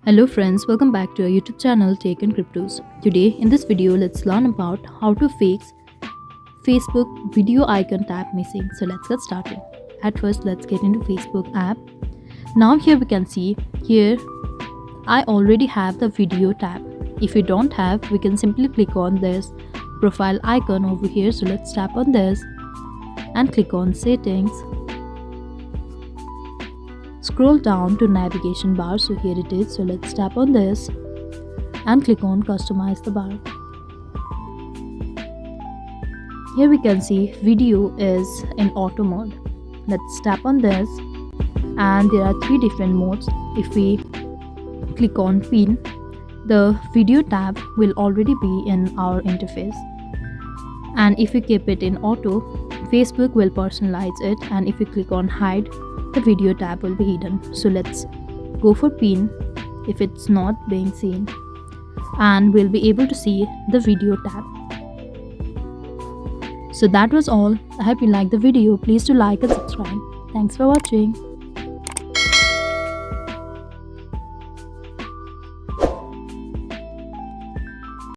Hello friends, welcome back to our YouTube channel Tech and Cryptos. Today in this video let's learn about how to fix Facebook video icon tab missing. So let's get started. At first let's get into Facebook app. Now here we can see here I already have the video tab. If you don't have, we can simply click on this profile icon over here. So let's tap on this and click on settings. Scroll down to navigation bar, so here it is. So let's tap on this and click on customize the bar. Here we can see video is in auto mode. Let's tap on this and there are three different modes. If we click on pin, the video tab will already be in our interface, and if we keep it in auto, Facebook will personalize it, and if we click on hide, the video tab will be hidden. So let's go for pin if it's not being seen, and we'll be able to see the video tab. So that was all. I hope you liked the video. Please do like and subscribe. Thanks for watching.